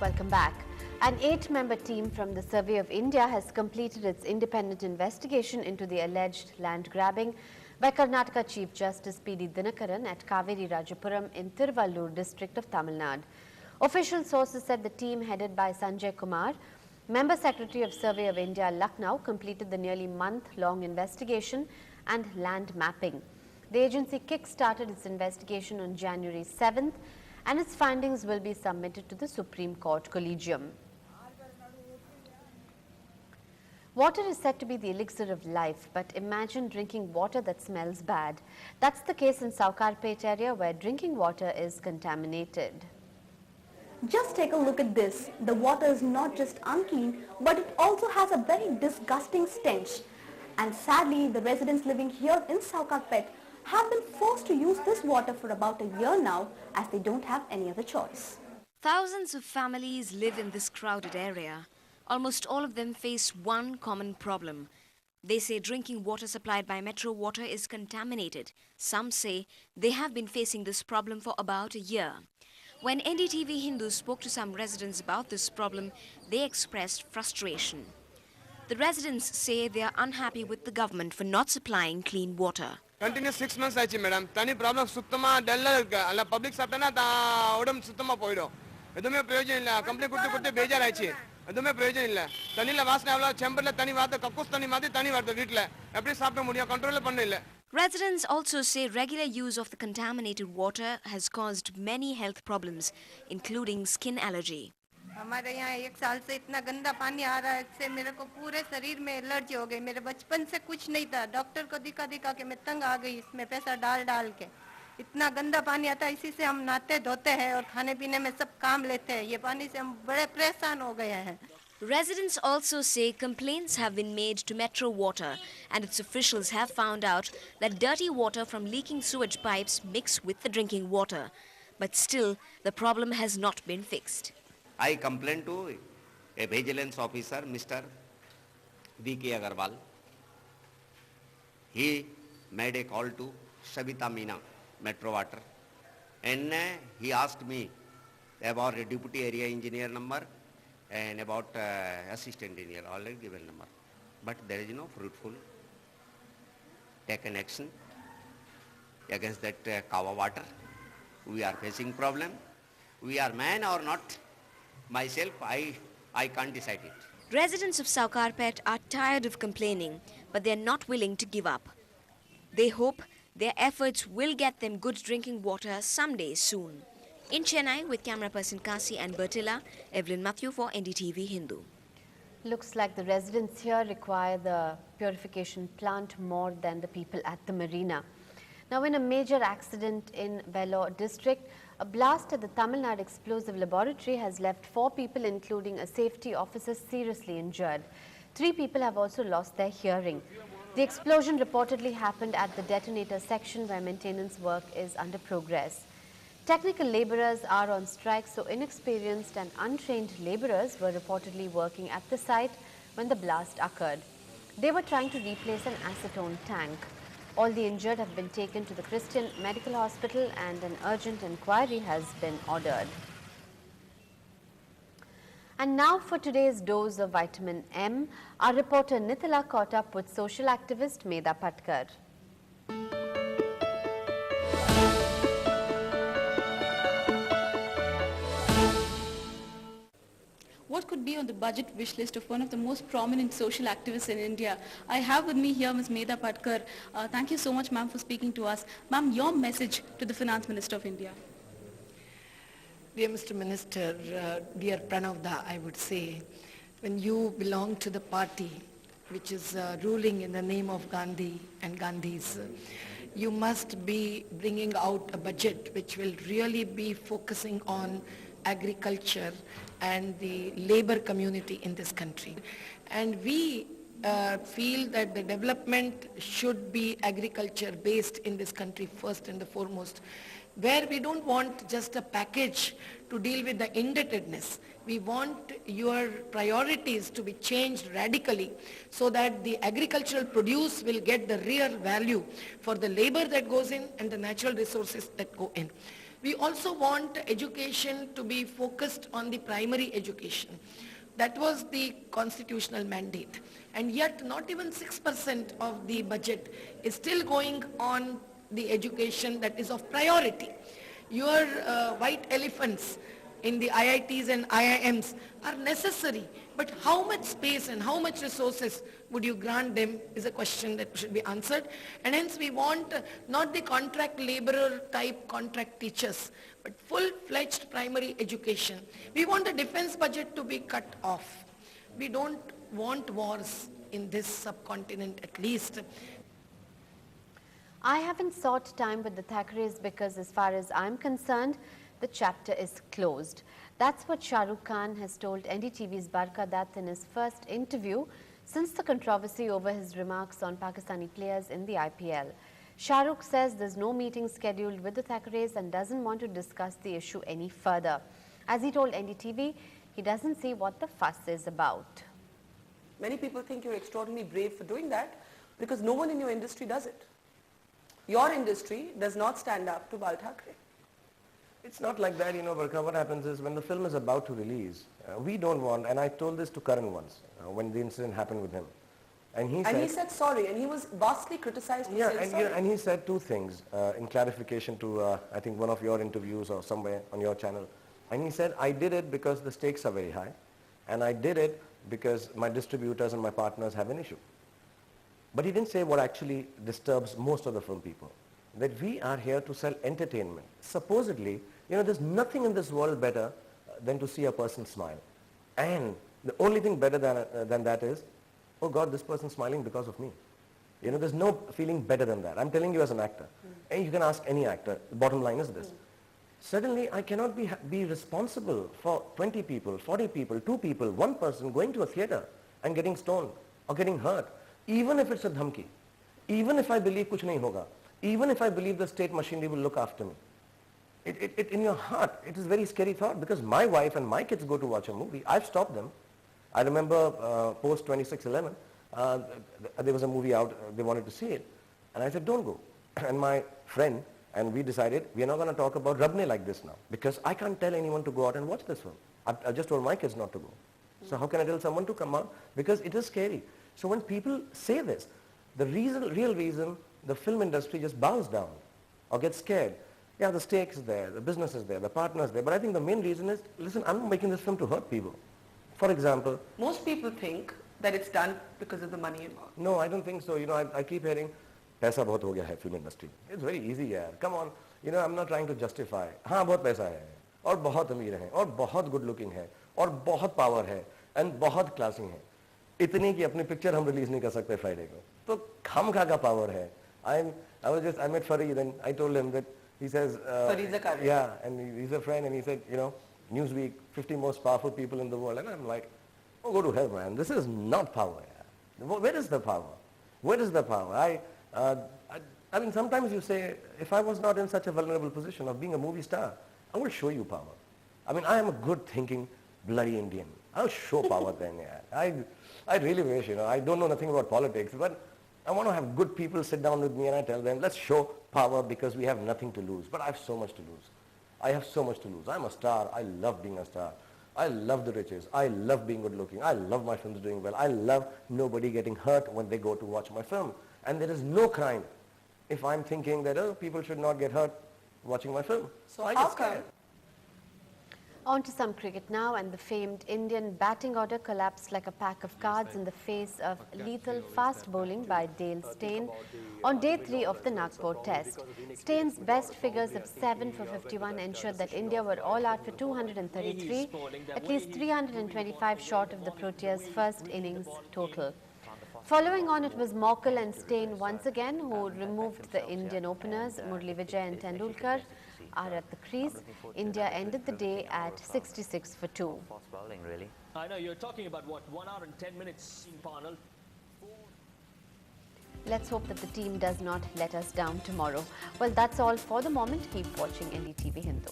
Welcome back. An 8-member team from the Survey of India has completed its independent investigation into the alleged land grabbing by Karnataka Chief Justice P.D. Dinakaran at Kaveri Rajapuram in Tiruvallur district of Tamil Nadu. Official sources said the team headed by Sanjay Kumar, Member Secretary of Survey of India, Lucknow, completed the nearly month-long investigation and land mapping. The agency kick-started its investigation on January 7th and its findings will be submitted to the Supreme Court Collegium. Water is said to be the elixir of life, but imagine drinking water that smells bad. That's the case in Saukarpet area where drinking water is contaminated. Just take a look at this. The water is not just unclean, but it also has a very disgusting stench. And sadly, the residents living here in Saukarpet have been forced to use this water for about a year now as they don't have any other choice. Thousands of families live in this crowded area. Almost all of them face one common problem. They say drinking water supplied by Metro Water is contaminated. Some say they have been facing this problem for about a year. When NDTV Hindu spoke to some residents about this problem, they expressed frustration. The residents say they are unhappy with the government for not supplying clean water. Continuous 6 months ஆச்சு madam தனி problem சுத்தமா டல்லா இருக்கு அல்ல public சாப்பிட்டனா உடம்பு சுத்தமா போய்டும் எதுமே பிரயோஜனம் இல்ல கம்ப்ளைன்ட் கொடுத்து பேஜார் ஆயிச்சு எதுமே பிரயோஜனம் இல்ல தண்ணில வாசனை அவ்வளவு செம்பர்ல தண்ணி வாத்த கக்கூஸ் தண்ணி மாதிரி தண்ணி வருது வீட்ல எப்படி சாப்பிட முடியும் கண்ட்ரோல் பண்ண இல்ல. Residents also say regular use of the contaminated water has caused many health problems, including skin allergy. हमारे यहाँ 1 साल से इतना गंदा पानी आ रहा है इससे मेरे को पूरे शरीर में एलर्जी हो गई. मेरे बचपन से कुछ नहीं था, डॉक्टर को दिखा दिखा के मैं तंग आ गई. इसमें पैसा डाल डाल के इतना गंदा पानी आता है, इसी से हम नहाते धोते हैं और खाने पीने में सब काम लेते हैं. ये पानी से हम बड़े परेशान हो गए हैं. Residents also say complaints have been made to Metro Water and its officials have found out that dirty water from leaking sewage pipes mix with the drinking water. But still, the problem has not been fixed. I complained to a vigilance officer, Mr. V.K. Agarwal. He made a call to Sabita Meena, Metro Water, and he asked me about a deputy area engineer number and about assistant engineer, already given number. But there is no fruitful taken action against that Kawa water. We are facing problem. We are man or not. Myself, I can't decide it. Residents of Saukarpet are tired of complaining, but they are not willing to give up. They hope their efforts will get them good drinking water someday soon. In Chennai, with camera person Kasi and Bertilla, Evelyn Matthew for NDTV Hindu. Looks like the residents here require the purification plant more than the people at the marina. Now, in a major accident in Vellore district, a blast at the Tamil Nadu Explosive Laboratory has left 4 people, including a safety officer, seriously injured. 3 people have also lost their hearing. The explosion reportedly happened at the detonator section where maintenance work is under progress. Technical labourers are on strike, so inexperienced and untrained labourers were reportedly working at the site when the blast occurred. They were trying to replace an acetone tank. All the injured have been taken to the Christian Medical Hospital and an urgent inquiry has been ordered. And now for today's dose of vitamin M, our reporter Nithila caught up with social activist Medha Patkar. What could be on the budget wish list of one of the most prominent social activists in India? I have with me here Ms. Medha Patkar. Thank you so much, ma'am, for speaking to us. Ma'am, your message to the Finance Minister of India. Dear Mr. Minister, dear Pranavda, I would say, when you belong to the party which is ruling in the name of Gandhi and Gandhis, you must be bringing out a budget which will really be focusing on agriculture and the labor community in this country. And we feel that the development should be agriculture based in this country first and the foremost, where we don't want just a package to deal with the indebtedness. We want your priorities to be changed radically so that the agricultural produce will get the real value for the labor that goes in and the natural resources that go in. We also want education to be focused on the primary education. That was the constitutional mandate. And yet not even 6% of the budget is still going on the education that is of priority. Your white elephants in the IITs and IIMs are necessary, but how much space and how much resources would you grant them is a question that should be answered. And hence we want not the contract laborer type contract teachers, but full-fledged primary education. We want the defense budget to be cut off. We don't want wars in this subcontinent at least. I haven't sought time with the Thackeray's because as far as I'm concerned, the chapter is closed. That's what Shah Rukh Khan has told NDTV's Barka Dutt in his first interview since the controversy over his remarks on Pakistani players in the IPL. Shah Rukh says there's no meeting scheduled with the Thackeray's and doesn't want to discuss the issue any further. As he told NDTV, he doesn't see what the fuss is about. Many people think you're extraordinarily brave for doing that because no one in your industry does it. Your industry does not stand up to Bal Thackeray. It's not like that, Barka. What happens is when the film is about to release, we don't want, and I told this to Karan once, when the incident happened with him. And he said sorry, and he was vastly criticized for saying sorry. And he said two things in clarification to, I think, one of your interviews or somewhere on your channel. And he said, I did it because the stakes are very high, and I did it because my distributors and my partners have an issue. But he didn't say what actually disturbs most of the film people, that we are here to sell entertainment. Supposedly, there's nothing in this world better than to see a person smile. And the only thing better than that is, oh God, this person's smiling because of me. There's no feeling better than that. I'm telling you as an actor. And you can ask any actor. The bottom line is this. Suddenly, I cannot be responsible for 20 people, 40 people, 2 people, 1 person going to a theater and getting stoned or getting hurt. Even if it's a dhamki, even if I believe kuch nahi hoga, even if I believe the state machinery will look after me, in your heart, it is a very scary thought because my wife and my kids go to watch a movie. I've stopped them. I remember post 26/11, there was a movie out, they wanted to see it. And I said, don't go. And my friend and we decided we are not going to talk about Rabne like this now because I can't tell anyone to go out and watch this film. I just told my kids not to go. So how can I tell someone to come out? Because it is scary. So when people say this, the real reason the film industry just bows down or gets scared. Yeah, the stakes is there, the business is there, the partner is there, but I think the main reason is, listen, I'm not making this film to hurt people. For example, most people think that it's done because of the money involved. No, I don't think so. I keep hearing, paisa bahut ho gaya hai film industry. It's very easy, yaar. Come on. I'm not trying to justify. हाँ, बहुत पैसा है, और बहुत अमीर हैं, और बहुत good looking है, और बहुत power है, and बहुत classy हैं. इतनी कि अपनी picture हम release नहीं कर सकते Friday को. तो खामखा का power है. I met Fareed and I told him that he says, Fareed Zakaria. Yeah, and he's a friend and he said, Newsweek, 50 most powerful people in the world. And I'm like, oh, go to hell, man. This is not power. Where is the power? Where is the power? I mean, sometimes you say, if I was not in such a vulnerable position of being a movie star, I will show you power. I mean, I am a good thinking bloody Indian. I'll show power then, yeah. I really wish, I don't know nothing about politics, but I want to have good people sit down with me and I tell them, let's show power because we have nothing to lose. But I have so much to lose. I have so much to lose. I'm a star. I love being a star. I love the riches. I love being good looking. I love my films doing well. I love nobody getting hurt when they go to watch my film. And there is no crime if I'm thinking that, oh, people should not get hurt watching my film. So I how get scared. come? On to some cricket now, and the famed Indian batting order collapsed like a pack of cards in the face of lethal fast bowling by Dale Steyn on day 3 of the Nagpur Test. Steyn's best figures of 7 for 51 ensured that India were all out for 233, at least 325 short of the Proteas' first innings total. Following on, it was Morkel and Steyn once again who removed the Indian openers. Murli Vijay and Tendulkar are at the crease. India ended the day at 66 for 2. I know, you're talking about what, 1 hour and 10 minutes, Panel. Let's hope that the team does not let us down tomorrow. Well, that's all for the moment. Keep watching NDTV Hindu.